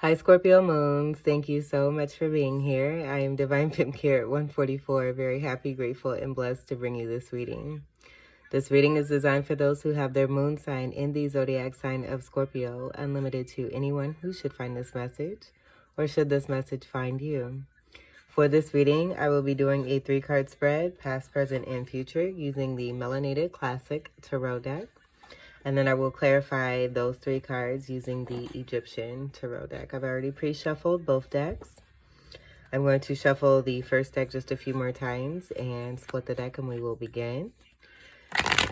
Hi, Scorpio Moons. Thank you so much for being here. I am Divine Pimp here at 144. Very happy, grateful, and blessed to bring you this reading. This reading is designed for those who have their moon sign in the zodiac sign of Scorpio, unlimited to anyone who should find this message, or should this message find you. For this reading, I will be doing a 3-card spread, past, present, and future, using the Melanated Classic Tarot deck. And then I will clarify those 3 cards using the Egyptian Tarot deck. I've already pre-shuffled both decks. I'm going to shuffle the first deck just a few more times and split the deck, and we will begin.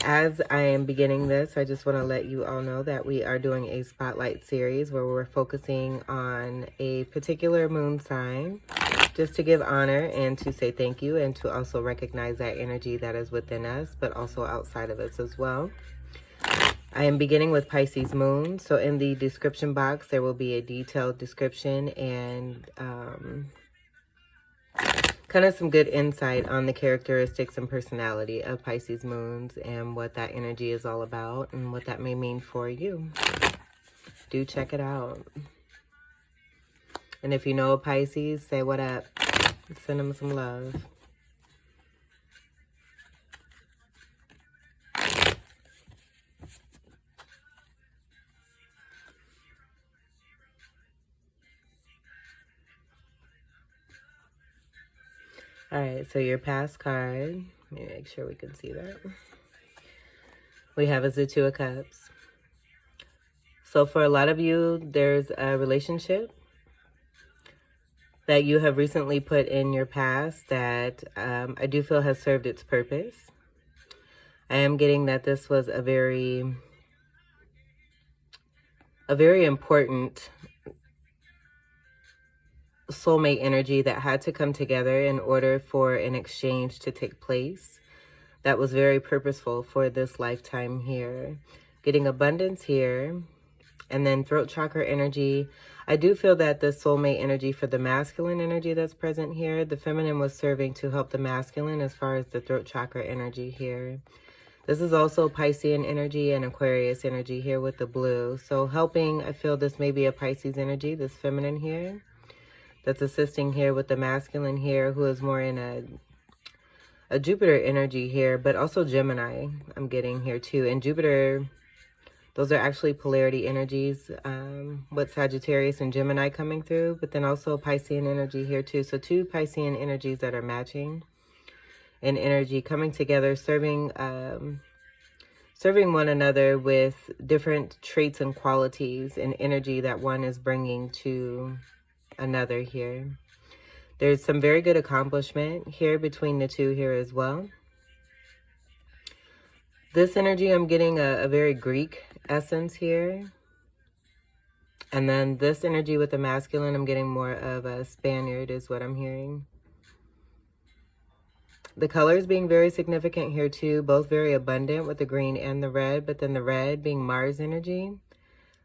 As I am beginning this, I just want to let you all know that we are doing a spotlight series where we're focusing on a particular moon sign, just to give honor and to say thank you, and to also recognize that energy that is within us, but also outside of us as well. I am beginning with Pisces Moon, so in the description box there will be a detailed description and kind of some good insight on the characteristics and personality of Pisces Moons and what that energy is all about and what that may mean for you. Do check it out. And if you know a Pisces, say what up. Send them some love. All right, so your past card, let me make sure we can see that. We have is the Two of Cups. So for a lot of you, there's a relationship that you have recently put in your past that I do feel has served its purpose. I am getting that this was a very important soulmate energy that had to come together in order for an exchange to take place. That was very purposeful for this lifetime here. Getting abundance here, and then throat chakra energy. I do feel that the soulmate energy for the masculine energy that's present here, the feminine was serving to help the masculine as far as the throat chakra energy here. This is also Piscean energy and Aquarius energy here with the blue. So helping, I feel this may be a Pisces energy, this feminine here, that's assisting here with the masculine here, who is more in a Jupiter energy here, but also Gemini I'm getting here too. And Jupiter, those are actually polarity energies with Sagittarius and Gemini coming through, but then also Piscean energy here too. So 2 Piscean energies that are matching in energy, coming together, serving one another with different traits and qualities and energy that one is bringing to another here. There's some very good accomplishment here between the two here as well. This energy, I'm getting a very Greek essence here. And then this energy with the masculine, I'm getting more of a Spaniard is what I'm hearing. The colors being very significant here too, both very abundant with the green and the red, but then the red being Mars energy,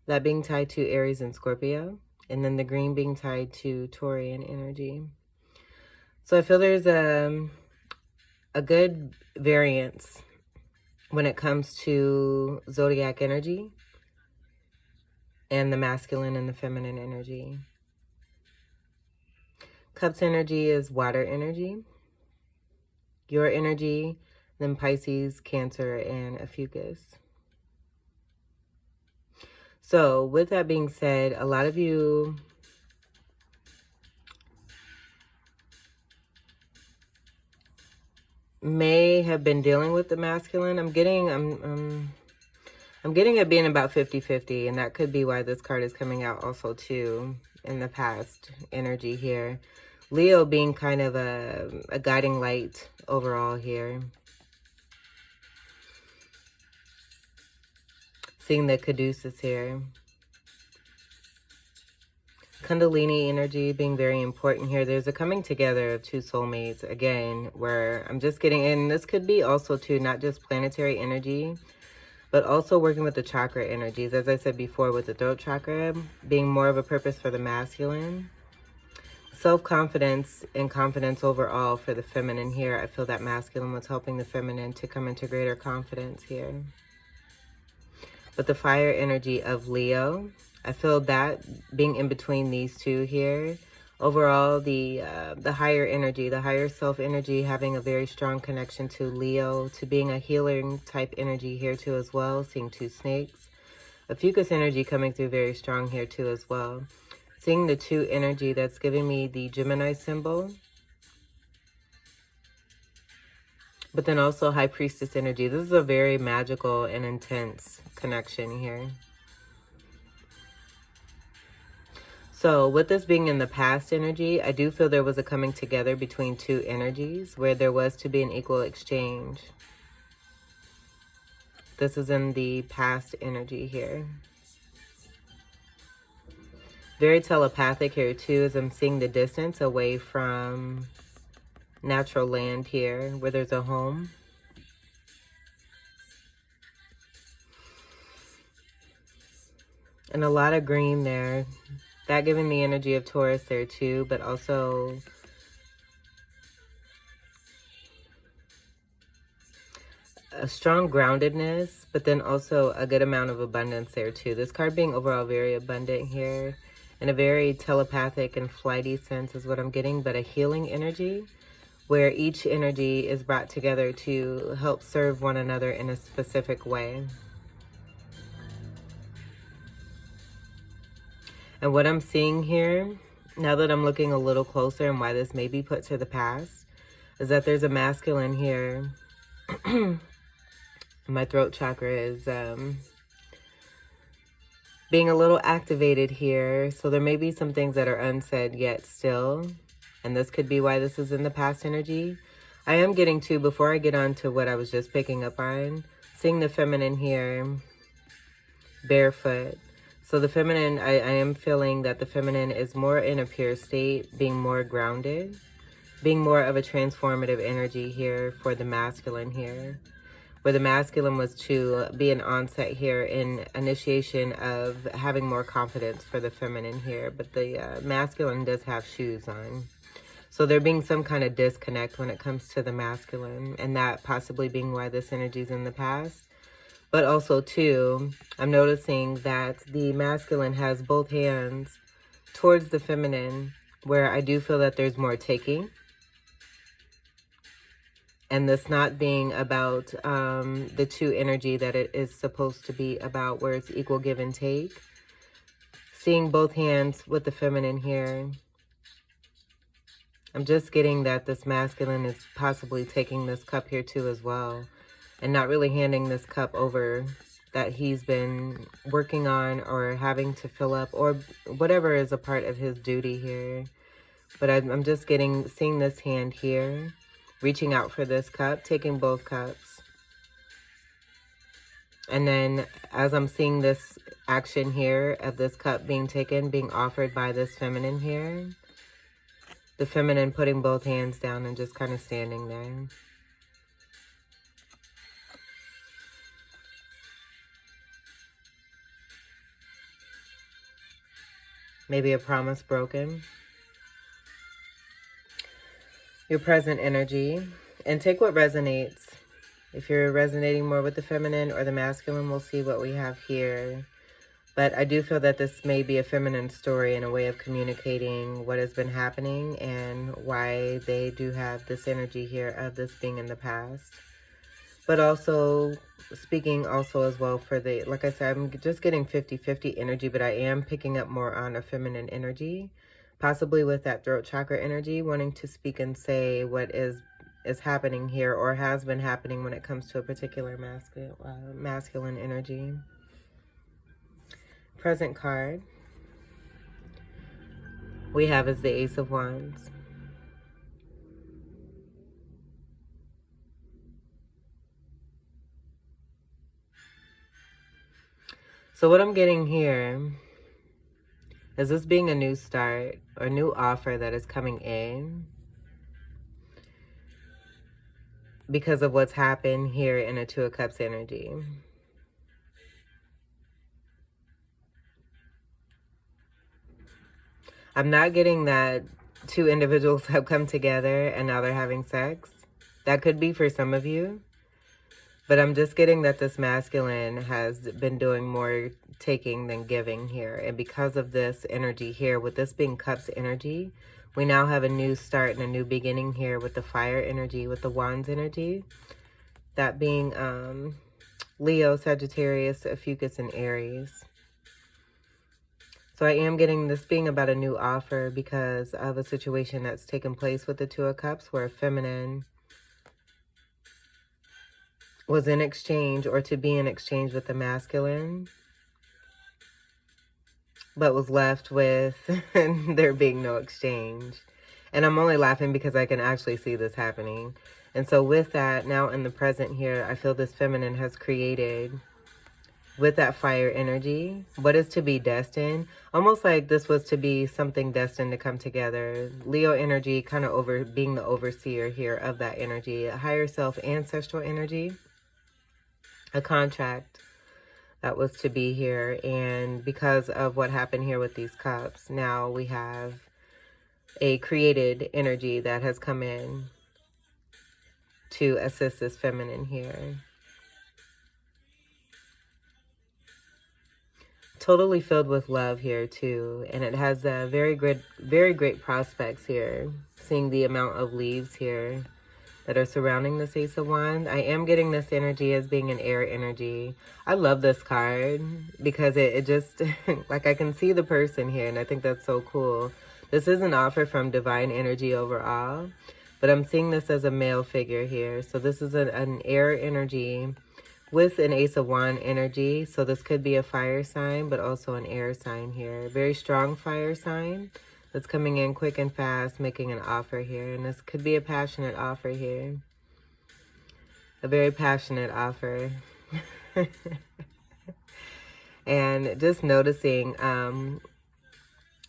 that being tied to Aries and Scorpio, and then the green being tied to Taurian energy. So I feel there's a good variance when it comes to zodiac energy and the masculine and the feminine energy. Cups energy is water energy. Your energy, then Pisces, Cancer, and Ophiuchus. So with that being said, a lot of you may have been dealing with the masculine. I'm getting it being about 50-50, and that could be why this card is coming out also too in the past energy here. Leo being kind of a guiding light overall here. Seeing the Caduceus here. Kundalini energy being very important here. There's a coming together of 2 soulmates again, where I'm just getting, and this could be also too, not just planetary energy, but also working with the chakra energies. As I said before, with the throat chakra being more of a purpose for the masculine. Self-confidence and confidence overall for the feminine here. I feel that masculine was helping the feminine to come into greater confidence here. But the fire energy of Leo I feel that being in between these two here. Overall, the higher energy, the higher self energy, having a very strong connection to Leo, to being a healing type energy here too as well. Seeing two snakes. A Fucus energy coming through very strong here too as well. Seeing the two energy, that's giving me the Gemini symbol. But then also High Priestess energy. This is a very magical and intense connection here. So with this being in the past energy, I do feel there was a coming together between two energies where there was to be an equal exchange. This is in the past energy here. Very telepathic here too, as I'm seeing the distance away from natural land here where there's a home. And a lot of green there. That giving the energy of Taurus there too, but also a strong groundedness, but then also a good amount of abundance there too. This card being overall very abundant here, in a very telepathic and flighty sense is what I'm getting, but a healing energy where each energy is brought together to help serve one another in a specific way. And what I'm seeing here, now that I'm looking a little closer and why this may be put to the past, is that there's a masculine here. My throat chakra is being a little activated here. So there may be some things that are unsaid yet still. And this could be why this is in the past energy. I am getting to, before I get on to what I was just picking up on, seeing the feminine here, barefoot. So the feminine, I am feeling that the feminine is more in a pure state, being more grounded, being more of a transformative energy here for the masculine here. Where the masculine was to be an onset here in initiation of having more confidence for the feminine here. But the masculine does have shoes on. So there being some kind of disconnect when it comes to the masculine. And that possibly being why this energy is in the past. But also, too, I'm noticing that the masculine has both hands towards the feminine, where I do feel that there's more taking. And this not being about the two energy that it is supposed to be about, where it's equal give and take. Seeing both hands with the feminine here. I'm just getting that this masculine is possibly taking this cup here, too, as well. And not really handing this cup over that he's been working on or having to fill up or whatever is a part of his duty here. But I'm just seeing this hand here, reaching out for this cup, taking both cups. And then as I'm seeing this action here of this cup being taken, being offered by this feminine here, the feminine putting both hands down and just kind of standing there. Maybe a promise broken. Your present energy. And take what resonates. If you're resonating more with the feminine or the masculine, we'll see what we have here. But I do feel that this may be a feminine story and a way of communicating what has been happening and why they do have this energy here of this being in the past. But also speaking also as well for the, like I said, I'm just getting 50-50 energy, but I am picking up more on a feminine energy, possibly with that throat chakra energy, wanting to speak and say what is happening here or has been happening when it comes to a particular masculine energy. Present card we have is the Ace of Wands. So what I'm getting here is this being a new start or new offer that is coming in because of what's happened here in a Two of Cups energy. I'm not getting that two individuals have come together and now they're having sex. That could be for some of you. But I'm just getting that this masculine has been doing more taking than giving here. And because of this energy here, with this being Cups energy, we now have a new start and a new beginning here with the fire energy, with the Wands energy. That being Leo, Sagittarius, Fucus, and Aries. So I am getting this being about a new offer because of a situation that's taken place with the Two of Cups, where a feminine was in exchange or to be in exchange with the masculine, but was left with there being no exchange. And I'm only laughing because I can actually see this happening. And so with that, now in the present here, I feel this feminine has created, with that fire energy, what is to be destined. Almost like this was to be something destined to come together. Leo energy kind of being the overseer here of that energy. A higher self, ancestral energy. A contract that was to be here. And because of what happened here with these cups, now we have a created energy that has come in to assist this feminine here. Totally filled with love here too. And it has very great prospects here. Seeing the amount of leaves here that are surrounding this Ace of Wands. I am getting this energy as being an air energy. I love this card because it just, like I can see the person here, and I think that's so cool. This is an offer from divine energy overall, but I'm seeing this as a male figure here. So this is an air energy with an Ace of Wands energy. So this could be a fire sign, but also an air sign here. Very strong fire sign that's coming in quick and fast, making an offer here. And this could be a passionate offer here. A very passionate offer. And just noticing,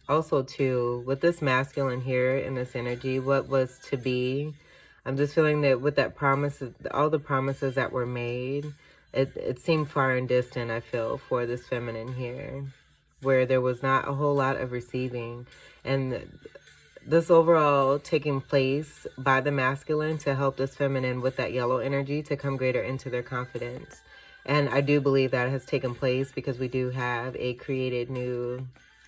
also too, with this masculine here in this energy, what was to be, I'm just feeling that with that promise, all the promises that were made, it seemed far and distant, I feel, for this feminine here, where there was not a whole lot of receiving. And this overall taking place by the masculine to help this feminine with that yellow energy to come greater into their confidence. And I do believe that has taken place because we do have a created new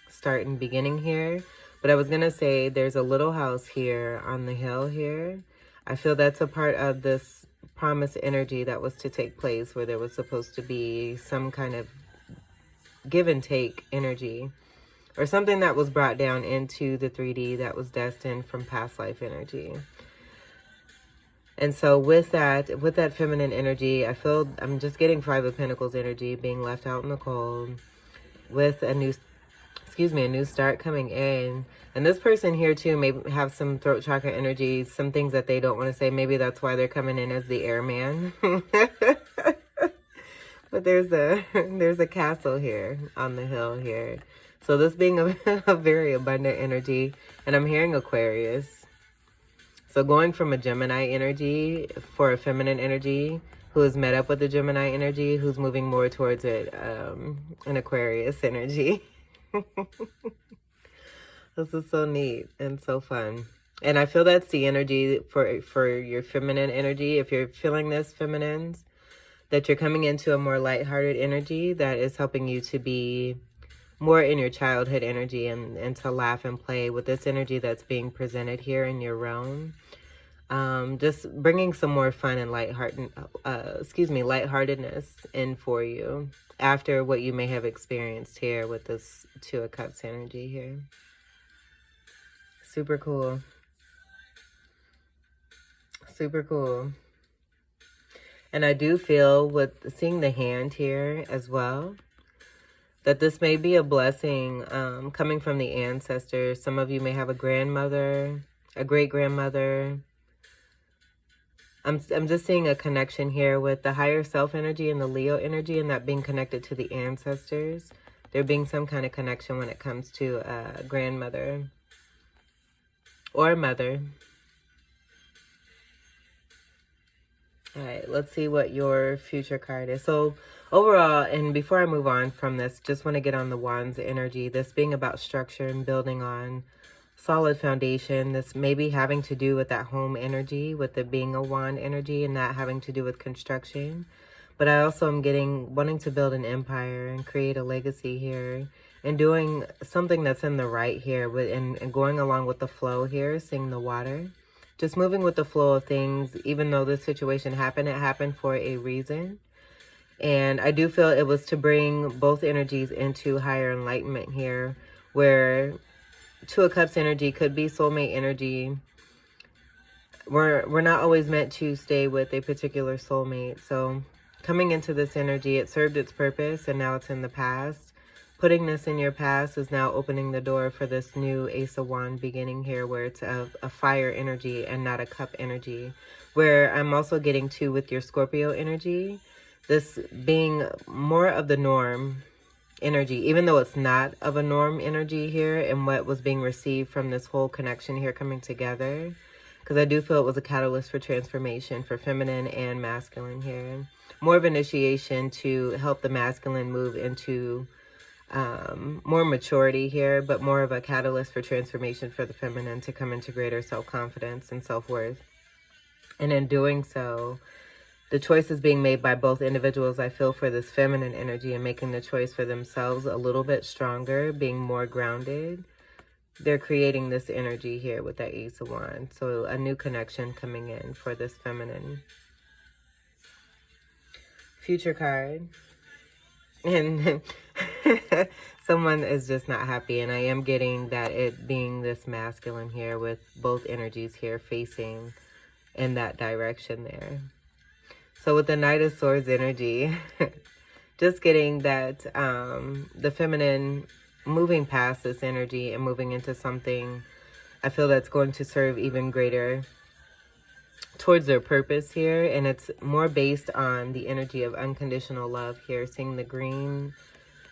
start and beginning here. But I was going to say there's a little house here on the hill here. I feel that's a part of this promise energy that was to take place, where there was supposed to be some kind of give and take energy, or something that was brought down into the 3D that was destined from past life energy. And so with that feminine energy, I feel I'm just getting Five of Pentacles energy being left out in the cold with a new start coming in. And this person here too may have some throat chakra energy, some things that they don't want to say. Maybe that's why they're coming in as the airman. But there's a castle here on the hill here. So this being a very abundant energy. And I'm hearing Aquarius. So going from a Gemini energy for a feminine energy who has met up with the Gemini energy, who's moving more towards it, an Aquarius energy. This is so neat and so fun. And I feel that's the energy for your feminine energy. If you're feeling this, feminines, that you're coming into a more lighthearted energy that is helping you to be more in your childhood energy and to laugh and play with this energy that's being presented here in your realm. Just bringing some more fun and lightheartedness in for you after what you may have experienced here with this Two of Cups energy here. Super cool. Super cool. And I do feel with seeing the hand here as well, that this may be a blessing coming from the ancestors. Some of you may have a grandmother, a great-grandmother. I'm just seeing a connection here with the higher self energy and the Leo energy, and that being connected to the ancestors. There being some kind of connection when it comes to a grandmother or a mother. All right, let's see what your future card is. So overall, and before I move on from this, just want to get on the Wands energy, this being about structure and building on solid foundation. This may be having to do with that home energy, with it being a wand energy, and not having to do with construction. But I also am wanting to build an empire and create a legacy here, and doing something that's in the right here, and going along with the flow here, seeing the water. Just moving with the flow of things. Even though this situation happened, it happened for a reason. And I do feel it was to bring both energies into higher enlightenment here, where Two of Cups energy could be soulmate energy. We're not always meant to stay with a particular soulmate. So coming into this energy, it served its purpose and now it's in the past. Putting this in your past is now opening the door for this new Ace of Wands beginning here, where it's a fire energy and not a cup energy. Where I'm also getting to with your Scorpio energy, this being more of the norm energy, even though it's not of a norm energy here, and what was being received from this whole connection here coming together. Because I do feel it was a catalyst for transformation for feminine and masculine here. More of initiation to help the masculine move into more maturity here, but more of a catalyst for transformation for the feminine to come into greater self-confidence and self-worth. And in doing so, the choice is being made by both individuals, I feel, for this feminine energy, and making the choice for themselves a little bit stronger, being more grounded. They're creating this energy here with that Ace of Wands. So a new connection coming in for this feminine. Future card. And someone is just not happy. And I am getting that it being this masculine here, with both energies here facing in that direction there. So with the Knight of Swords energy, just getting that the feminine moving past this energy and moving into something, I feel that's going to serve even greater towards their purpose here. And it's more based on the energy of unconditional love here, seeing the green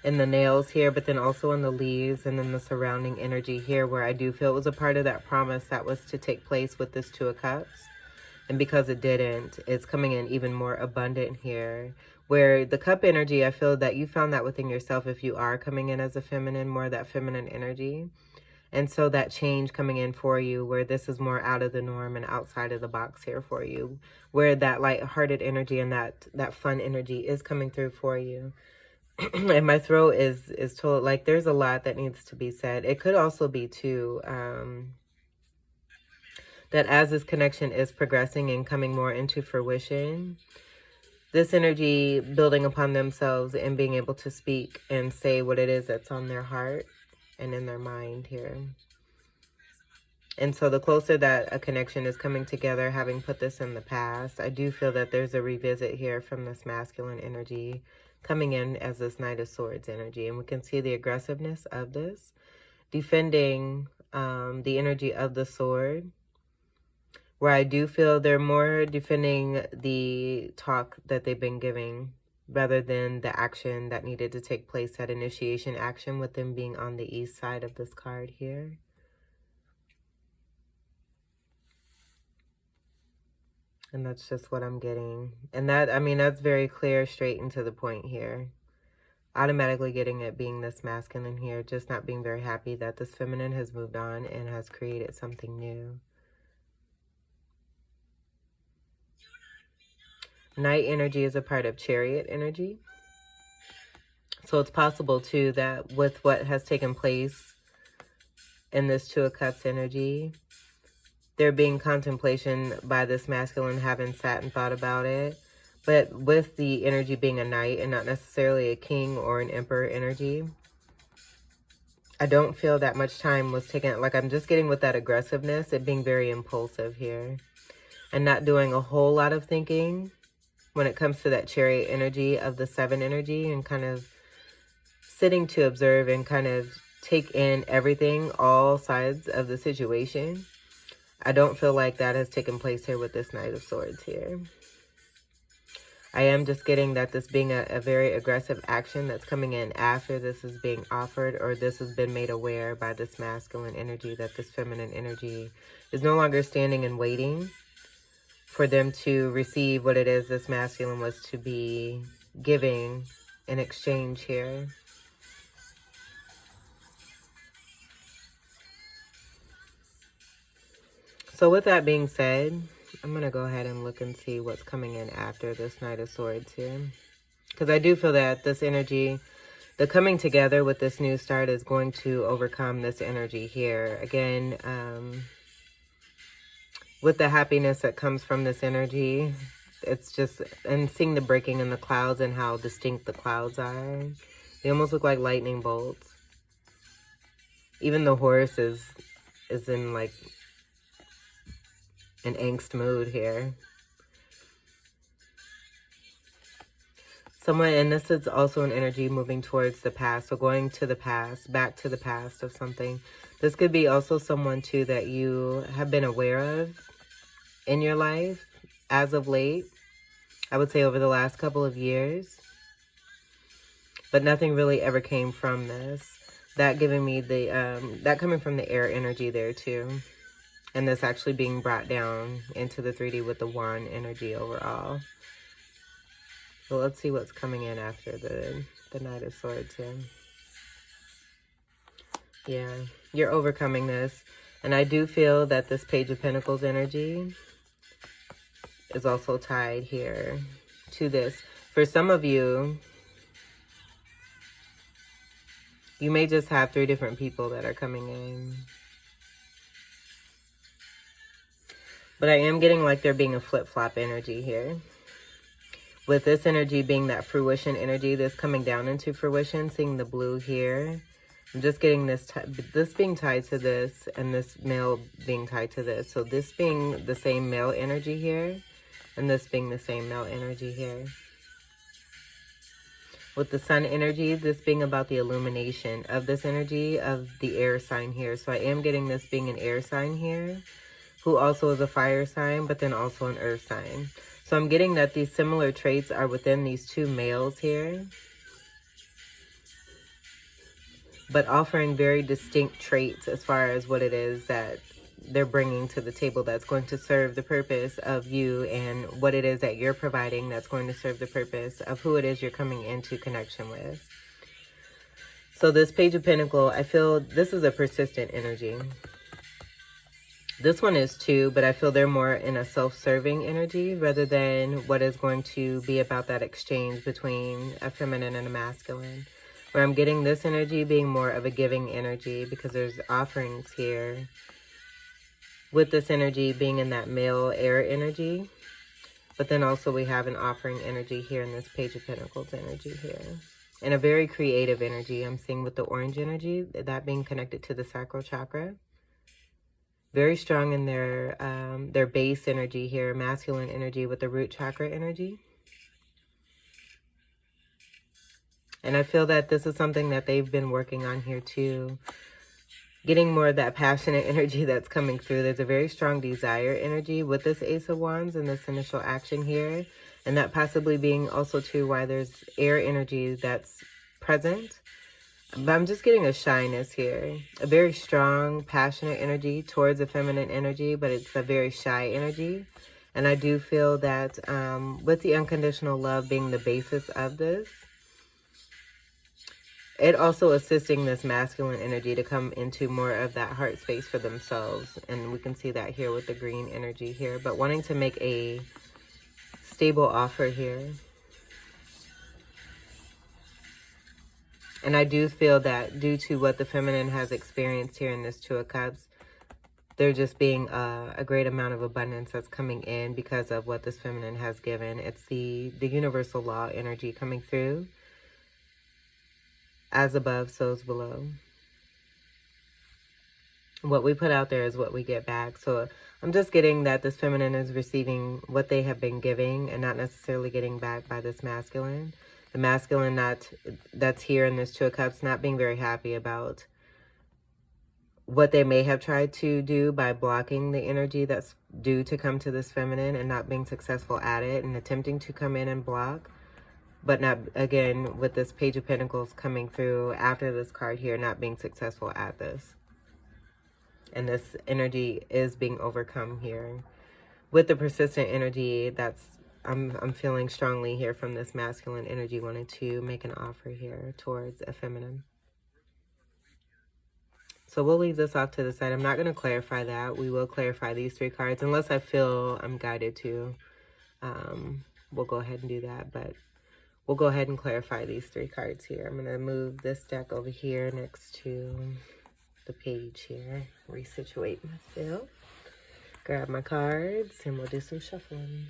in the nails here, but then also in the leaves, and then the surrounding energy here, where I do feel it was a part of that promise that was to take place with this Two of Cups. And because it didn't, it's coming in even more abundant here. Where the cup energy, I feel that you found that within yourself if you are coming in as a feminine, more of that feminine energy. And so that change coming in for you, where this is more out of the norm and outside of the box here for you. Where that light-hearted energy and that fun energy is coming through for you. And my throat is told, like, there's a lot that needs to be said. It could also be too... that as this connection is progressing and coming more into fruition, this energy building upon themselves and being able to speak and say what it is that's on their heart and in their mind here. And so the closer that a connection is coming together, having put this in the past, I do feel that there's a revisit here from this masculine energy coming in as this Knight of Swords energy. And we can see the aggressiveness of this, defending the energy of the sword, where I do feel they're more defending the talk that they've been giving rather than the action that needed to take place, that initiation action, with them being on the east side of this card here. And that's just what I'm getting. And that, I mean, that's very clear, straight and to the point here. Automatically getting it being this masculine here, just not being very happy that this feminine has moved on and has created something new. Night energy is a part of Chariot energy. So it's possible too that with what has taken place in this Two of Cups energy, there being contemplation by this masculine, having sat and thought about it. But with the energy being a knight and not necessarily a king or an emperor energy, I don't feel that much time was taken. Like, I'm just getting with that aggressiveness, it being very impulsive here. And not doing a whole lot of thinking when it comes to that Chariot energy of the 7 energy, and kind of sitting to observe and kind of take in everything, all sides of the situation. I don't feel like that has taken place here with this Knight of Swords here. I am just getting that this being a very aggressive action that's coming in after this is being offered, or this has been made aware by this masculine energy, that this feminine energy is no longer standing and waiting for them to receive what it is this masculine was to be giving in exchange here. So with that being said, I'm going to go ahead and look and see what's coming in after this Knight of Swords here. Because I do feel that this energy, the coming together with this new start is going to overcome this energy here. Again, with the happiness that comes from this energy, it's just, and seeing the breaking in the clouds and how distinct the clouds are. They almost look like lightning bolts. Even the horse is in like an angst mood here. Someone, and this is also an energy moving towards the past. So going to the past, back to the past of something. This could be also someone too that you have been aware of in your life as of late. I would say over the last couple of years. But nothing really ever came from this. That giving me the, that coming from the air energy there too. And this actually being brought down into the 3D with the wand energy overall. So let's see what's coming in after the Knight of Swords here. Yeah, you're overcoming this. And I do feel that this Page of Pentacles energy is also tied here to this. For some of you, you may just have 3 different people that are coming in. But I am getting like there being a flip-flop energy here. With this energy being that fruition energy, this coming down into fruition, seeing the blue here. I'm just getting this being tied to this, and this male being tied to this. So this being the same male energy here, and this being the same male energy here. With the sun energy, this being about the illumination of this energy of the air sign here. So I am getting this being an air sign here, who also is a fire sign, but then also an earth sign. So I'm getting that these similar traits are within these 2 males here, but offering very distinct traits as far as what it is that they're bringing to the table that's going to serve the purpose of you, and what it is that you're providing that's going to serve the purpose of who it is you're coming into connection with. So this Page of Pentacles, I feel this is a persistent energy. This one is too, but I feel they're more in a self-serving energy rather than what is going to be about that exchange between a feminine and a masculine. Where I'm getting this energy being more of a giving energy because there's offerings here. With this energy being in that male air energy. But then also we have an offering energy here in this Page of Pentacles energy here. And a very creative energy I'm seeing with the orange energy, that being connected to the sacral chakra. Very strong in their base energy here, masculine energy with the root chakra energy. And I feel that this is something that they've been working on here too. Getting more of that passionate energy that's coming through. There's a very strong desire energy with this Ace of Wands and this initial action here. And that possibly being also too why there's air energy that's present. But I'm just getting a shyness here. A very strong, passionate energy towards a feminine energy, but it's a very shy energy. And I do feel that with the unconditional love being the basis of this, it also assisting this masculine energy to come into more of that heart space for themselves. And we can see that here with the green energy here. But wanting to make a stable offer here. And I do feel that due to what the feminine has experienced here in this 2 of Cups, there just being a great amount of abundance that's coming in because of what this feminine has given. It's the universal law energy coming through. As above, so is below. What we put out there is what we get back. So I'm just getting that this feminine is receiving what they have been giving and not necessarily getting back by this masculine. The masculine that's here in this 2 of Cups not being very happy about what they may have tried to do by blocking the energy that's due to come to this feminine and not being successful at it and attempting to come in and block. But not, again, with this Page of Pentacles coming through after this card here, not being successful at this. And this energy is being overcome here. With the persistent energy that's I'm feeling strongly here from this masculine energy wanting to make an offer here towards a feminine. So we'll leave this off to the side. I'm not going to clarify that. We will clarify these 3 cards unless I feel I'm guided to. We'll go ahead and do that, but we'll go ahead and clarify these 3 cards here. I'm going to move this deck over here next to the page here. Resituate myself. Grab my cards and we'll do some shuffling.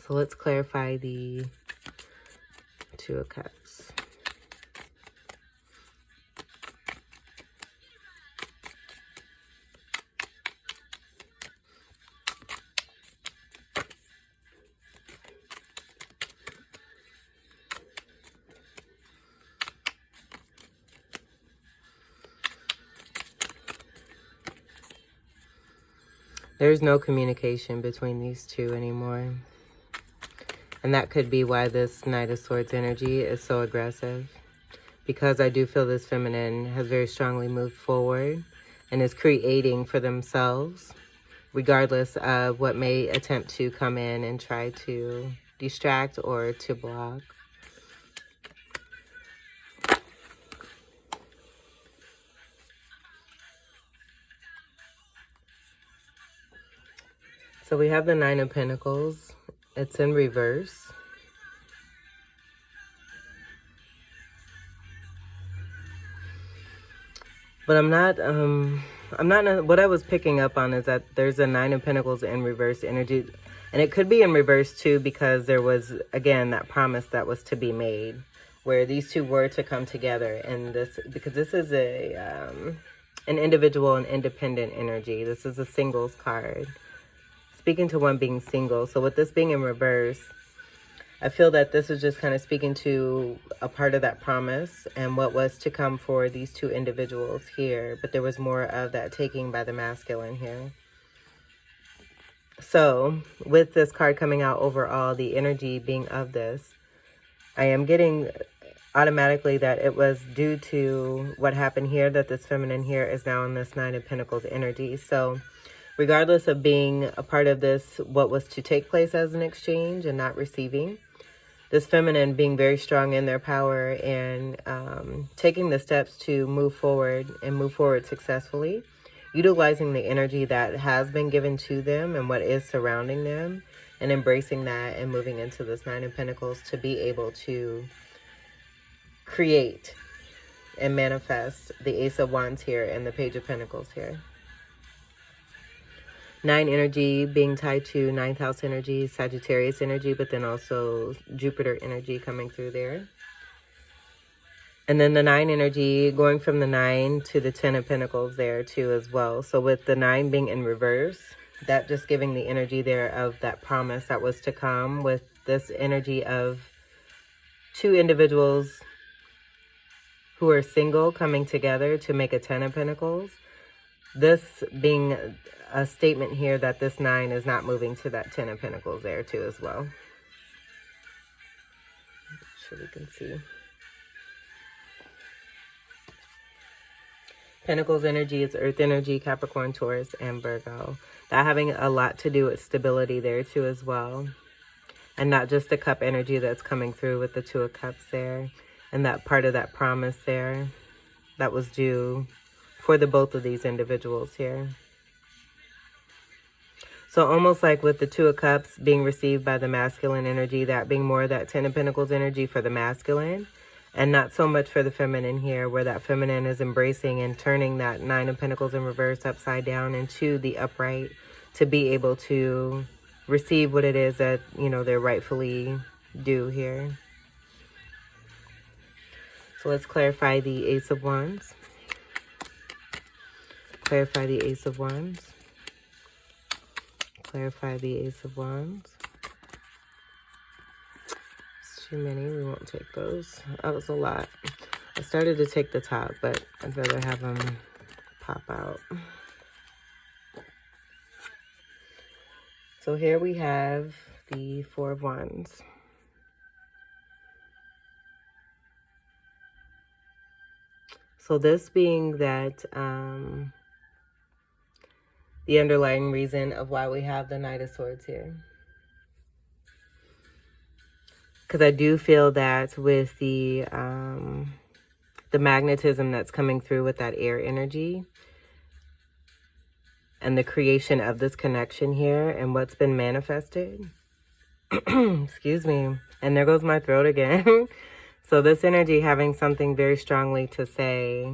So let's clarify the 2 of Cups. There's no communication between these 2 anymore. And that could be why this Knight of Swords energy is so aggressive. Because I do feel this feminine has very strongly moved forward and is creating for themselves, regardless of what may attempt to come in and try to distract or to block. So we have the 9 of Pentacles. It's in reverse. But I'm not, what I was picking up on is that there's a 9 of Pentacles in reverse energy. And it could be in reverse too, because there was, again, that promise that was to be made, where these 2 were to come together. And this, because this is an individual and independent energy. This is a singles card. Speaking to one being single. So with this being in reverse, I feel that this is just kind of speaking to a part of that promise and what was to come for these 2 individuals here. But there was more of that taking by the masculine here. So with this card coming out overall, the energy being of this, I am getting automatically that it was due to what happened here, that this feminine here is now in this 9 of Pentacles energy. So regardless of being a part of this, what was to take place as an exchange and not receiving, this feminine being very strong in their power and taking the steps to move forward and move forward successfully, utilizing the energy that has been given to them and what is surrounding them, and embracing that and moving into this 9 of Pentacles to be able to create and manifest the Ace of Wands here and the Page of Pentacles here. 9 energy being tied to 9th house energy, Sagittarius energy, but then also Jupiter energy coming through there. And then the 9 energy going from the 9 to the 10 of Pentacles there too as well. So with the 9 being in reverse, that just giving the energy there of that promise that was to come, with this energy of 2 individuals who are single coming together to make a 10 of Pentacles. This being a statement here that this 9 is not moving to that 10 of Pentacles there too as well. Make sure we can see. Pentacles energy is Earth energy, Capricorn, Taurus, and Virgo. That having a lot to do with stability there too as well. And not just the cup energy that's coming through with the 2 of Cups there. And that part of that promise there that was due for the both of these individuals here. So almost like with the 2 of Cups being received by the masculine energy, that being more of that 10 of Pentacles energy for the masculine, and not so much for the feminine here, where that feminine is embracing and turning that 9 of Pentacles in reverse upside down into the upright to be able to receive what it is that, you know, they're rightfully due here. So let's clarify the Ace of Wands. Clarify the Ace of Wands. Clarify the Ace of Wands. It's too many. We won't take those. That was a lot. I started to take the top, but I'd rather have them pop out. So here we have the 4 of Wands. So this being that the underlying reason of why we have the Knight of Swords here. Because I do feel that with the the magnetism that's coming through with that air energy and the creation of this connection here and what's been manifested. Excuse me. And there goes my throat again. So this energy having something very strongly to say,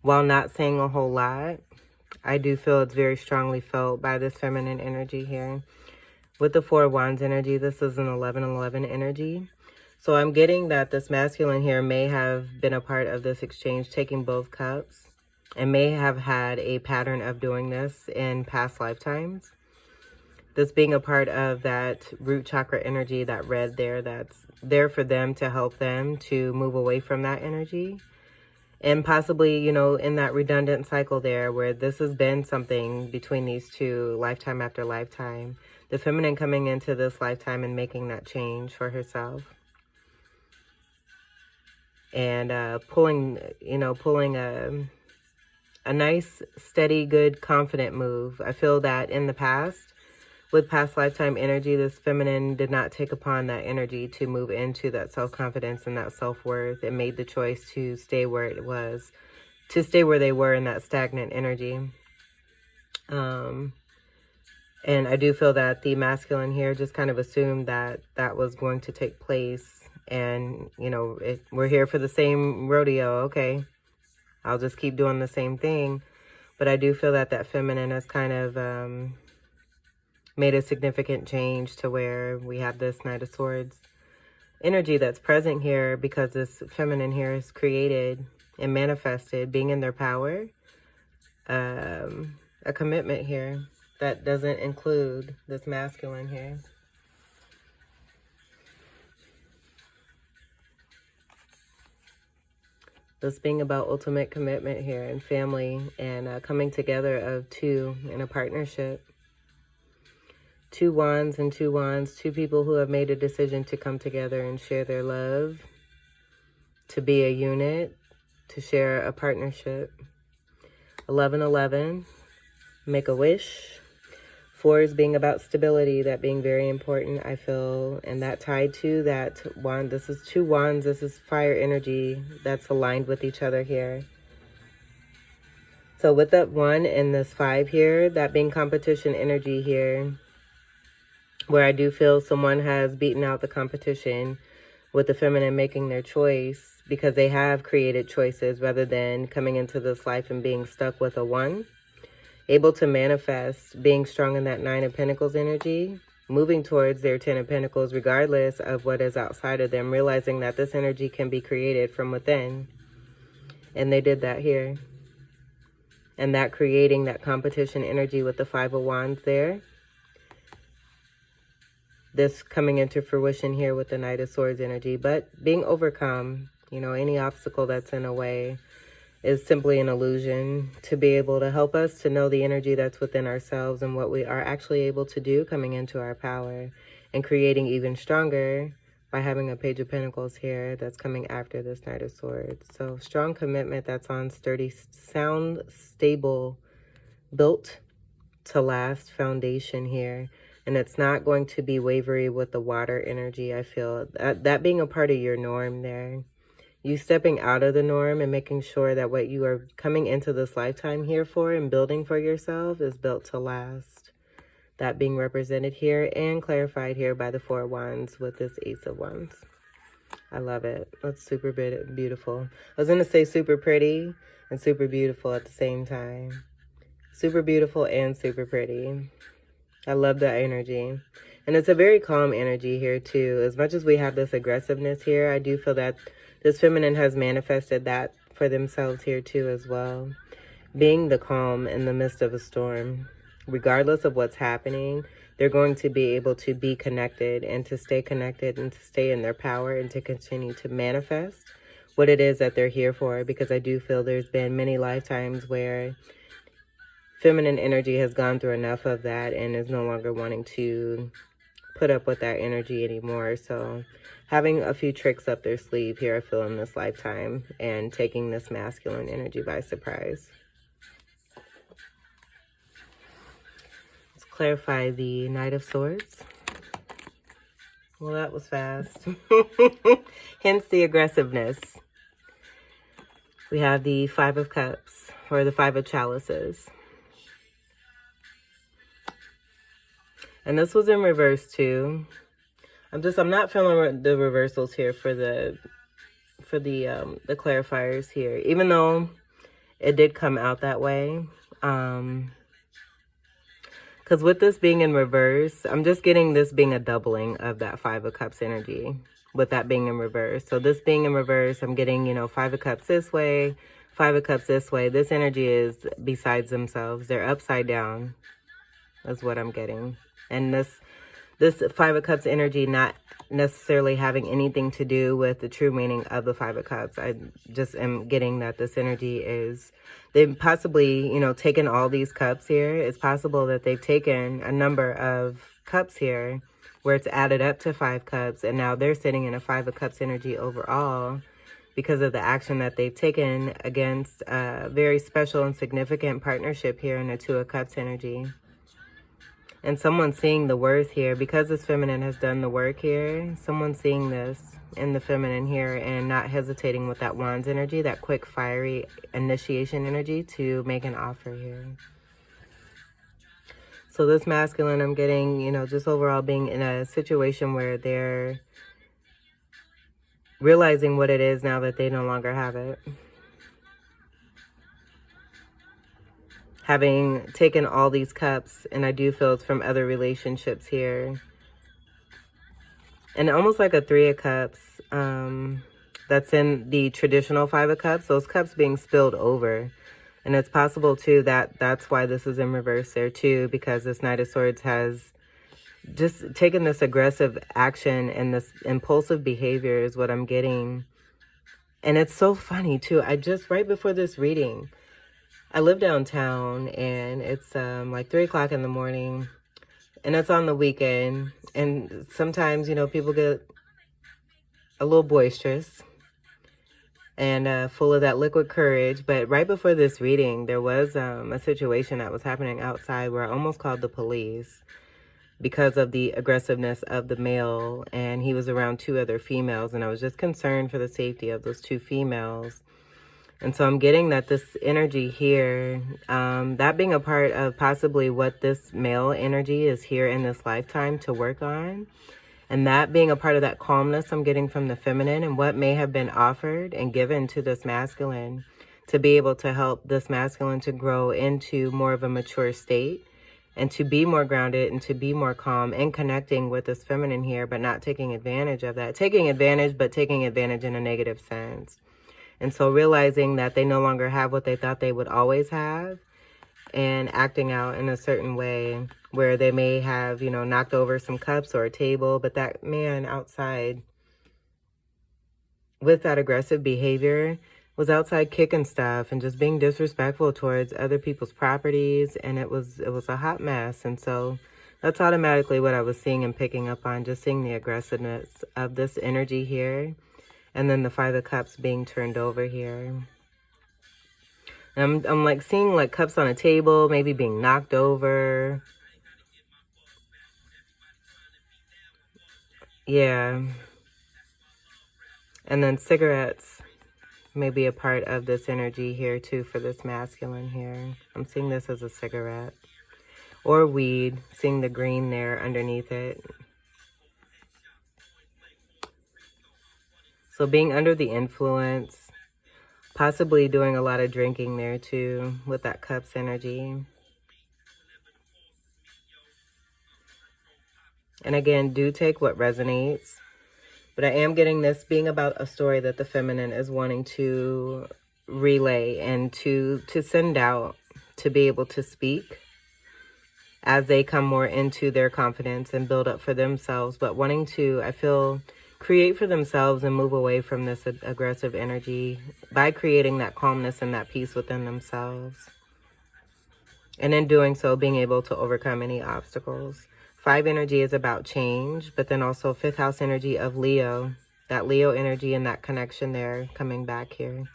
while not saying a whole lot, I do feel it's very strongly felt by this feminine energy here. With the Four of Wands energy, this is an 11-11 energy. So I'm getting that this masculine here may have been a part of this exchange, taking both cups, and may have had a pattern of doing this in past lifetimes. This being a part of that root chakra energy, that red there, that's there for them to help them to move away from that energy. And possibly, you know, in that redundant cycle there where this has been something between these two, lifetime after lifetime. The feminine coming into this lifetime and making that change for herself. And pulling a nice, steady, good, confident move. I feel that in the past, with past lifetime energy, this feminine did not take upon that energy to move into that self-confidence and that self-worth, and made the choice to stay where it was, to stay where they were in that stagnant energy. And I do feel that the masculine here just kind of assumed that that was going to take place. And, you know, we're here for the same rodeo. Okay, I'll just keep doing the same thing. But I do feel that that feminine has kind of made a significant change to where we have this Knight of Swords energy that's present here, because this feminine here is created and manifested, being in their power, a commitment here that doesn't include this masculine here. This being about ultimate commitment here and family and coming together of two in a partnership. Two wands and two wands, two people who have made a decision to come together and share their love, to be a unit, to share a partnership. 11-11, make a wish. 4 is being about stability, that being very important, I feel, and that tied to that wand. This is two wands, this is fire energy that's aligned with each other here. So with that 1 and this 5 here, that being competition energy here, where I do feel someone has beaten out the competition with the feminine making their choice because they have created choices rather than coming into this life and being stuck with a 1. Able to manifest, being strong in that 9 of Pentacles energy, moving towards their 10 of Pentacles regardless of what is outside of them, realizing that this energy can be created from within. And they did that here. And that creating that competition energy with the 5 of Wands there. This coming into fruition here with the Knight of Swords energy, but being overcome, you know, any obstacle that's in a way is simply an illusion to be able to help us to know the energy that's within ourselves and what we are actually able to do coming into our power and creating even stronger by having a Page of Pentacles here that's coming after this Knight of Swords. So strong commitment that's on sturdy, sound, stable, built to last foundation here. And it's not going to be wavery with the water energy, I feel. That being a part of your norm there. You stepping out of the norm and making sure that what you are coming into this lifetime here for and building for yourself is built to last. That being represented here and clarified here by the 4 of Wands with this Ace of Wands. I love it. That's super beautiful. I was going to say super pretty and super beautiful at the same time. Super beautiful and super pretty. I love that energy. And it's a very calm energy here too. As much as we have this aggressiveness here, I do feel that this feminine has manifested that for themselves here too as well. Being the calm in the midst of a storm. Regardless of what's happening, they're going to be able to be connected and to stay connected and to stay in their power and to continue to manifest what it is that they're here for. Because I do feel there's been many lifetimes where feminine energy has gone through enough of that and is no longer wanting to put up with that energy anymore. So having a few tricks up their sleeve here, I feel, in this lifetime and taking this masculine energy by surprise. Let's clarify the Knight of Swords. Well, that was fast. Hence the aggressiveness. We have the Five of Cups, or the Five of Chalices. And this was in reverse too. I'm not feeling the reversals here for the clarifiers here, even though it did come out that way. Because with this being in reverse, I'm just getting this being a doubling of that Five of Cups energy with that being in reverse. So this being in reverse, I'm getting, you know, Five of Cups this way, Five of Cups this way. This energy is besides themselves. They're upside down. That's what I'm getting. And this Five of Cups energy not necessarily having anything to do with the true meaning of the Five of Cups. I just am getting that this energy is, they've possibly, you know, taken all these cups here. It's possible that they've taken a number of cups here where it's added up to 5 cups, and now they're sitting in a Five of Cups energy overall because of the action that they've taken against a very special and significant partnership here in the Two of Cups energy. And someone seeing the worth here, because this feminine has done the work here, someone seeing this in the feminine here and not hesitating with that Wands energy, that quick, fiery initiation energy to make an offer here. So this masculine, I'm getting, you know, just overall being in a situation where they're realizing what it is now that they no longer have it. Having taken all these cups, and I do feel it's from other relationships here. And almost like a Three of Cups, that's in the traditional Five of Cups, those cups being spilled over. And it's possible too that that's why this is in reverse there too, because this Knight of Swords has just taken this aggressive action and this impulsive behavior is what I'm getting. And it's so funny too. I just, right before this reading, I live downtown and it's like 3 o'clock in the morning and it's on the weekend. And sometimes, you know, people get a little boisterous and full of that liquid courage. But right before this reading, there was a situation that was happening outside where I almost called the police because of the aggressiveness of the male. And he was around 2 other females. And I was just concerned for the safety of those 2 females. And so I'm getting that this energy here, that being a part of possibly what this male energy is here in this lifetime to work on. And that being a part of that calmness I'm getting from the feminine and what may have been offered and given to this masculine to be able to help this masculine to grow into more of a mature state and to be more grounded and to be more calm and connecting with this feminine here, but not taking advantage of that. Taking advantage, but taking advantage in a negative sense. And so realizing that they no longer have what they thought they would always have and acting out in a certain way where they may have, you know, knocked over some cups or a table. But that man outside with that aggressive behavior was outside kicking stuff and just being disrespectful towards other people's properties. And it was a hot mess. And so that's automatically what I was seeing and picking up on, just seeing the aggressiveness of this energy here. And then the Five of Cups being turned over here. And I'm like seeing like cups on a table, maybe being knocked over. Yeah. And then cigarettes may be a part of this energy here too for this masculine here. I'm seeing this as a cigarette. Or weed, seeing the green there underneath it. So being under the influence, possibly doing a lot of drinking there too with that cups energy. And again, do take what resonates. But I am getting this being about a story that the feminine is wanting to relay and to send out to be able to speak as they come more into their confidence and build up for themselves. But wanting to, I feel, create for themselves and move away from this aggressive energy by creating that calmness and that peace within themselves. And in doing so, being able to overcome any obstacles. 5 energy is about change, but then also 5th house energy of Leo. That Leo energy and that connection there coming back here.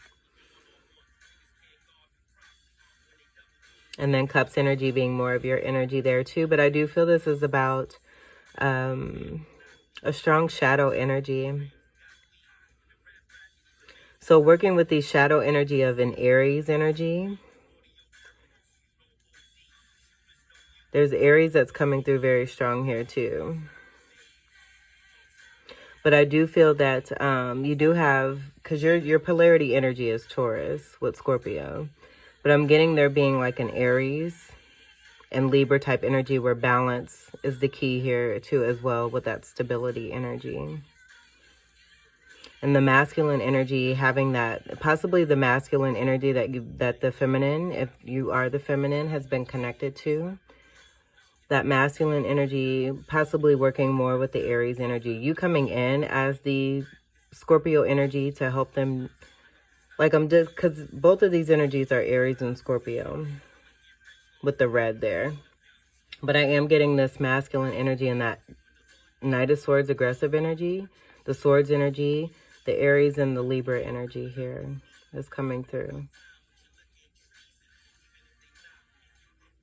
And then cups energy being more of your energy there too. But I do feel this is about a strong shadow energy. So working with the shadow energy of an Aries energy, there's Aries that's coming through very strong here too. But I do feel that you do have, because your polarity energy is Taurus with Scorpio. But I'm getting there being like an Aries and Libra type energy where balance is the key here too as well with that stability energy. And the masculine energy, having that, possibly the masculine energy that the feminine, if you are the feminine, has been connected to. That masculine energy possibly working more with the Aries energy. You coming in as the Scorpio energy to help them. Like I'm just, because both of these energies are Aries and Scorpio with the red there. But I am getting this masculine energy and that Knight of Swords aggressive energy, the Swords energy, the Aries and the Libra energy here is coming through.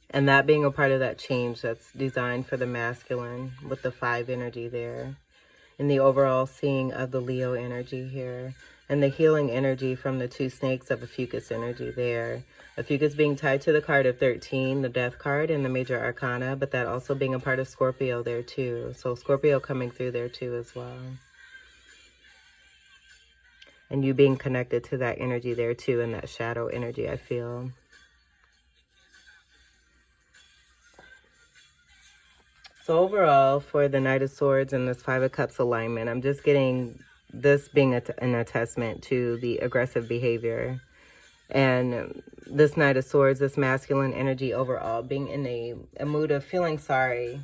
And that being a part of that change that's designed for the masculine with the 5 energy there. And the overall seeing of the Leo energy here. And the healing energy from the 2 snakes of Ophiuchus energy there. Ophiuchus being tied to the card of 13, the Death card and the Major Arcana. But that also being a part of Scorpio there too. So Scorpio coming through there too as well. And you being connected to that energy there too, and that shadow energy, I feel. So overall, for the Knight of Swords and this 5 of Cups alignment, I'm just getting this being an attestment to the aggressive behavior. And this Knight of Swords, this masculine energy overall, being in a mood of feeling sorry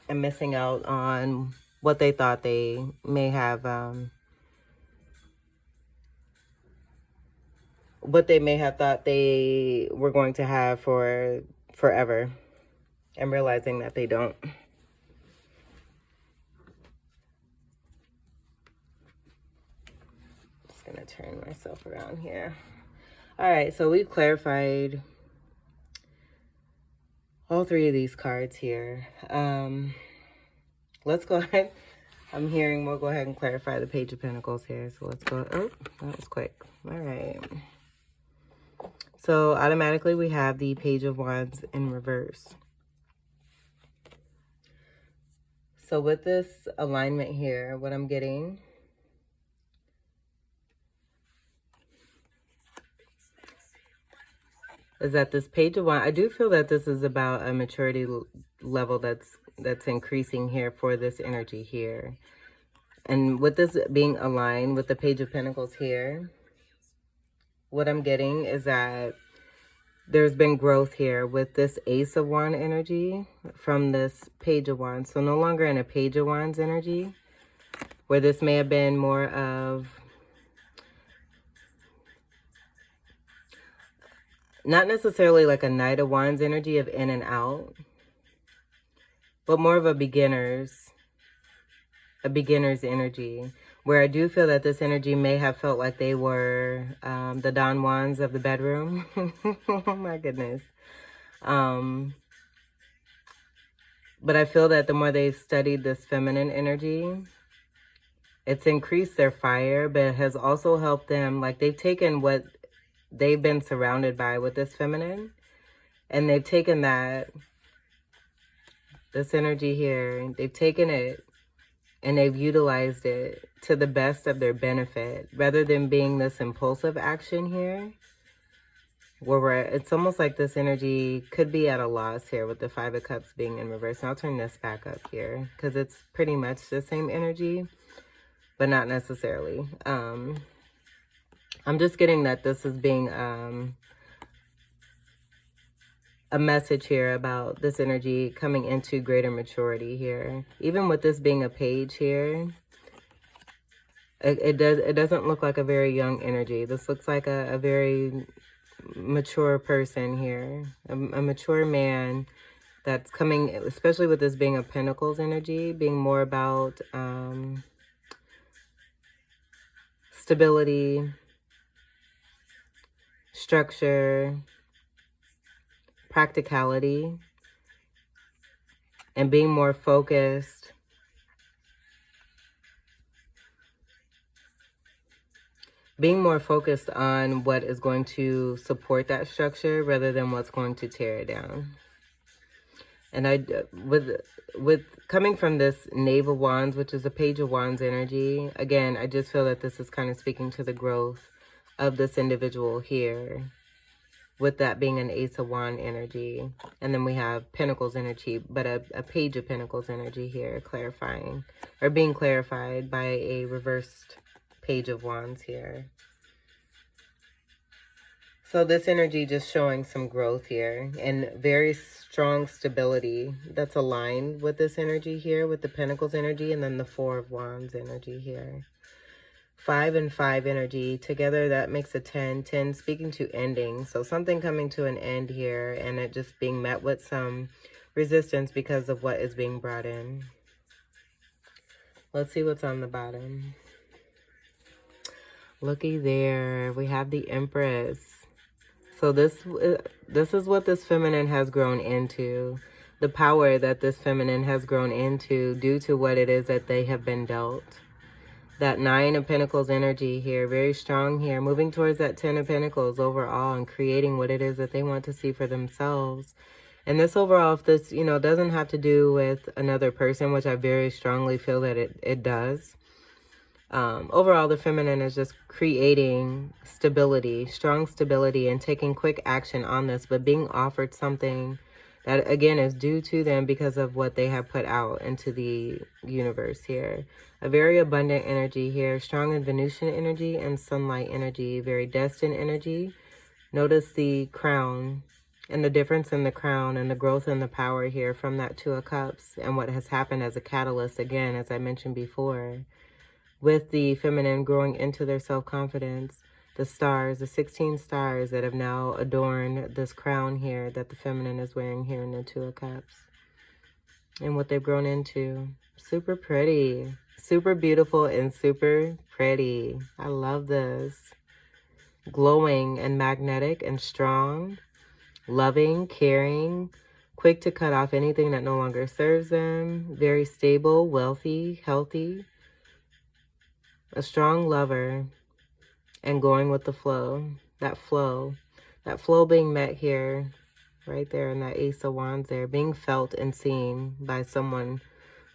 and missing out on what they thought they may have... what they may have thought they were going to have for forever, and realizing that they don't. Just gonna turn myself around here. All right, so we've clarified all 3 of these cards here. Let's go ahead. I'm hearing we'll go ahead and clarify the Page of Pentacles here. So let's go. Oh, that was quick. All right. So automatically we have the Page of Wands in reverse. So with this alignment here, what I'm getting is that this Page of Wands, I do feel that this is about a maturity level that's increasing here for this energy here. And with this being aligned with the Page of Pentacles here, what I'm getting is that there's been growth here with this Ace of Wands energy from this Page of Wands. So no longer in a Page of Wands energy, where this may have been more of, not necessarily like a Knight of Wands energy of in and out, but more of a beginner's energy, where I do feel that this energy may have felt like they were the Don Juans of the bedroom. Oh my goodness. But I feel that the more they've studied this feminine energy, it's increased their fire, but it has also helped them, like they've taken what they've been surrounded by with this feminine, and they've taken this energy here, they've taken it and they've utilized it to the best of their benefit, rather than being this impulsive action here, where it's almost like this energy could be at a loss here with the 5 of Cups being in reverse. And I'll turn this back up here because it's pretty much the same energy, but not necessarily. I'm just getting that this is being a message here about this energy coming into greater maturity here. Even with this being a page here, it doesn't look like a very young energy. This looks like a very mature person here, a mature man that's coming, especially with this being a Pentacles energy, being more about stability, structure, practicality, and being more focused being more focused on what is going to support that structure rather than what's going to tear it down. And with coming from this Knave of Wands, which is a Page of Wands energy, again, I just feel that this is kind of speaking to the growth of this individual here, with that being an Ace of Wands energy. And then we have Pentacles energy, but a Page of Pentacles energy here, clarifying, or being clarified by a reversed Page of Wands here. So this energy just showing some growth here and very strong stability that's aligned with this energy here, with the Pentacles energy, and then the Four of Wands energy here. 5 and 5 energy together, that makes a 10. 10 speaking to ending. So something coming to an end here, and it just being met with some resistance because of what is being brought in. Let's see what's on the bottom. Looky there, we have the Empress. So this is what this feminine has grown into. The power that this feminine has grown into due to what it is that they have been dealt. That 9 of Pentacles energy here, very strong here, moving towards that 10 of Pentacles overall and creating what it is that they want to see for themselves. And this overall, if this, you know, doesn't have to do with another person, which I very strongly feel that it does. Overall, the feminine is just creating stability, strong stability, and taking quick action on this, but being offered something that, again, is due to them because of what they have put out into the universe here. A very abundant energy here, strong in Venusian energy and sunlight energy, very destined energy. Notice the crown and the difference in the crown and the growth and the power here from that Two of Cups and what has happened as a catalyst, again, as I mentioned before, with the feminine growing into their self-confidence. The stars, the 16 stars that have now adorned this crown here that the feminine is wearing here in the Two of Cups. And what they've grown into. Super pretty. Super beautiful and super pretty. I love this. Glowing and magnetic and strong. Loving, caring. Quick to cut off anything that no longer serves them. Very stable, wealthy, healthy. A strong lover. And going with the flow. That flow being met here, right there in that Ace of Wands there, being felt and seen by someone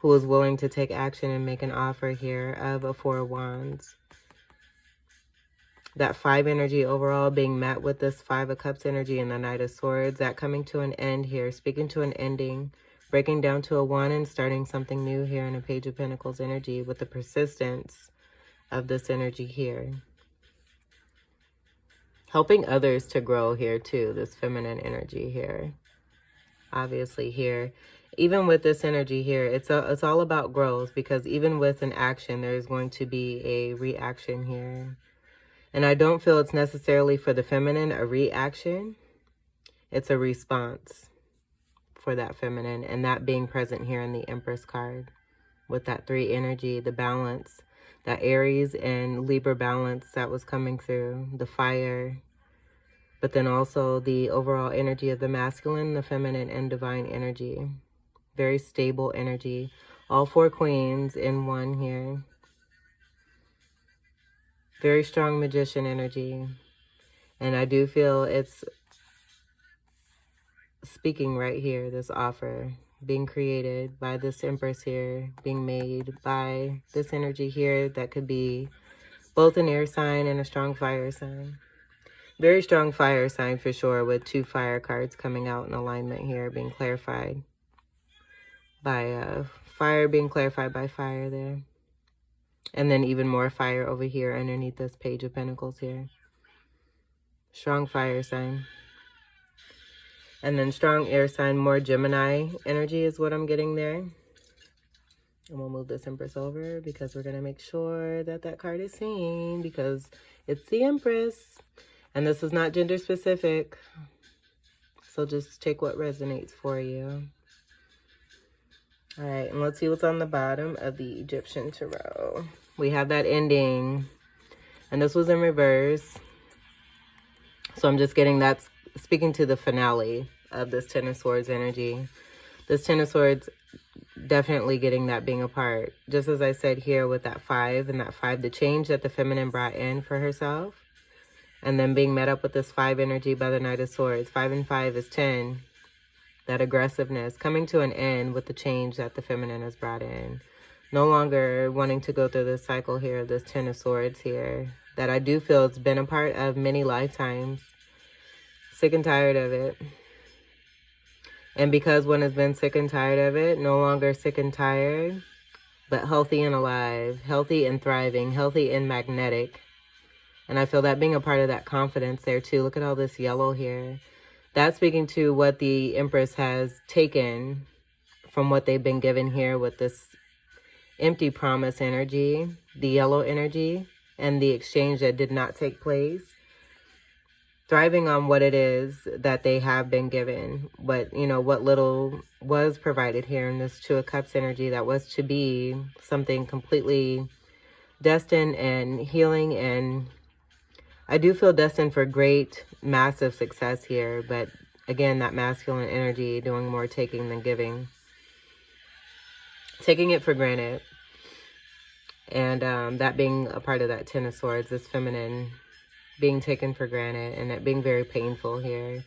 who is willing to take action and make an offer here of a Four of Wands. That 5 energy overall being met with this 5 of Cups energy and the Knight of Swords, that coming to an end here, speaking to an ending, breaking down to a 1 and starting something new here in a Page of Pentacles energy with the persistence of this energy here. Helping others to grow here too, this feminine energy here. Obviously here, even with this energy here, it's all about growth, because even with an action, there's going to be a reaction here. And I don't feel it's necessarily for the feminine a reaction. It's a response for that feminine, and that being present here in the Empress card with that 3 energy, the balance. That Aries and Libra balance that was coming through, the fire, but then also the overall energy of the masculine, the feminine, and divine energy. Very stable energy. All 4 queens in one here. Very strong magician energy. And I do feel it's speaking right here, this offer being created by this Empress here, being made by this energy here that could be both an air sign and a strong fire sign. Very strong fire sign for sure, with 2 fire cards coming out in alignment here, being clarified by fire, being clarified by fire there. And then even more fire over here underneath this Page of Pentacles here. Strong fire sign. And then strong air sign, more Gemini energy is what I'm getting there. And we'll move this Empress over because we're going to make sure that that card is seen, because it's the Empress. And this is not gender specific. So just take what resonates for you. All right, and let's see what's on the bottom of the Egyptian Tarot. We have that ending. And this was in reverse. So I'm just getting that's speaking to the finale of this Ten of Swords energy. This Ten of Swords definitely getting that being a part. Just as I said here with that 5 and that 5, the change that the feminine brought in for herself. And then being met up with this 5 energy by the Knight of Swords. 5 and 5 is 10. That aggressiveness coming to an end with the change that the feminine has brought in. No longer wanting to go through this cycle here, this 10 of Swords here. That I do feel it's been a part of many lifetimes. Sick and tired of it. And because one has been sick and tired of it, no longer sick and tired, but healthy and alive, healthy and thriving, healthy and magnetic. And I feel that being a part of that confidence there too. Look at all this yellow here. That's speaking to what the Empress has taken from what they've been given here with this empty promise energy, the yellow energy, and the exchange that did not take place. Thriving on what it is that they have been given. But, you know, what little was provided here in this Two of Cups energy that was to be something completely destined and healing, and I do feel destined for great, massive success here. But again, that masculine energy doing more taking than giving. Taking it for granted. And that being a part of that 10 of Swords, this feminine being taken for granted and it being very painful here.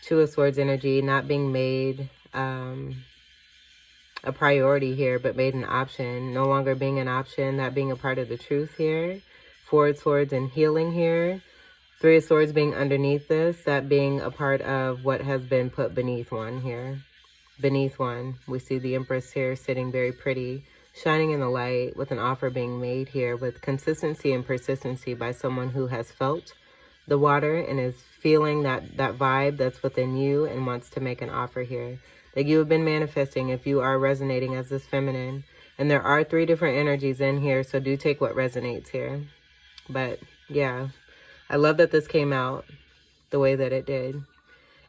Two of Swords energy not being made a priority here, but made an option. No longer being an option, that being a part of the truth here. 4 of Swords and healing here. 3 of Swords being underneath this, that being a part of what has been put beneath one here. Beneath one, we see the Empress here sitting very pretty, shining in the light with an offer being made here with consistency and persistency by someone who has felt the water and is feeling that vibe that's within you and wants to make an offer here. That you have been manifesting if you are resonating as this feminine. And there are 3 different energies in here, so do take what resonates here. But yeah, I love that this came out the way that it did.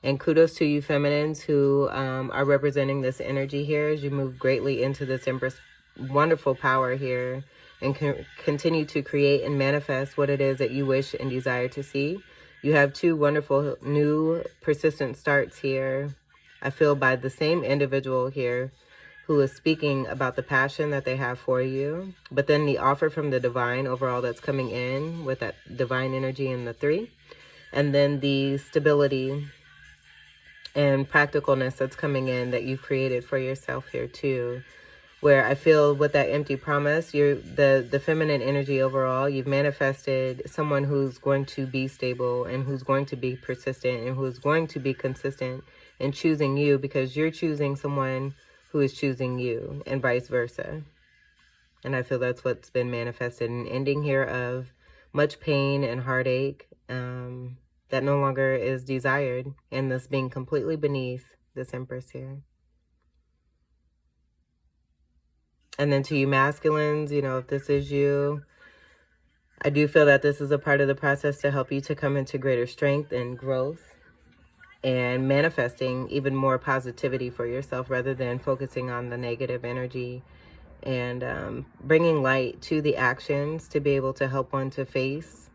And kudos to you feminines who are representing this energy here as you move greatly into this Empress wonderful power here and continue to create and manifest what it is that you wish and desire to see. You have 2 wonderful new persistent starts here. I feel by the same individual here who is speaking about the passion that they have for you, but then the offer from the divine overall that's coming in with that divine energy in the 3, and then the stability and practicalness that's coming in that you've created for yourself here too, where I feel with that empty promise, you're the feminine energy overall, you've manifested someone who's going to be stable and who's going to be persistent and who's going to be consistent in choosing you because you're choosing someone who is choosing you and vice versa. And I feel that's what's been manifested, an ending here of much pain and heartache that no longer is desired, and this being completely beneath this Empress here. And then to you masculines, you know, if this is you, I do feel that this is a part of the process to help you to come into greater strength and growth and manifesting even more positivity for yourself rather than focusing on the negative energy, and bringing light to the actions to be able to help one to face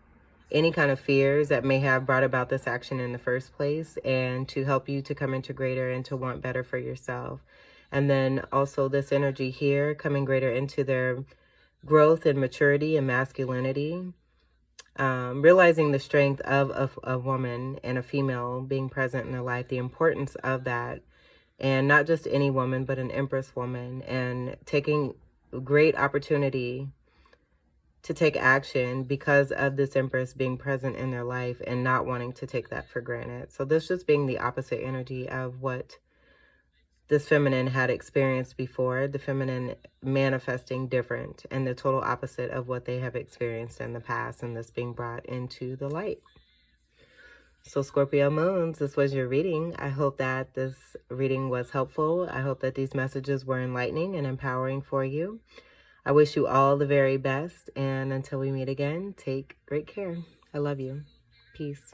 any kind of fears that may have brought about this action in the first place, and to help you to come into greater and to want better for yourself. And then also this energy here coming greater into their growth and maturity and masculinity, realizing the strength of a woman and a female being present in their life, the importance of that, and not just any woman, but an Empress woman, and taking great opportunity to take action because of this Empress being present in their life and not wanting to take that for granted. So this just being the opposite energy of what this feminine had experienced before, the feminine manifesting different and the total opposite of what they have experienced in the past, and this being brought into the light. So Scorpio moons, this was your reading. I hope that this reading was helpful. I hope that these messages were enlightening and empowering for you. I wish you all the very best, and until we meet again, take great care. I love you. Peace.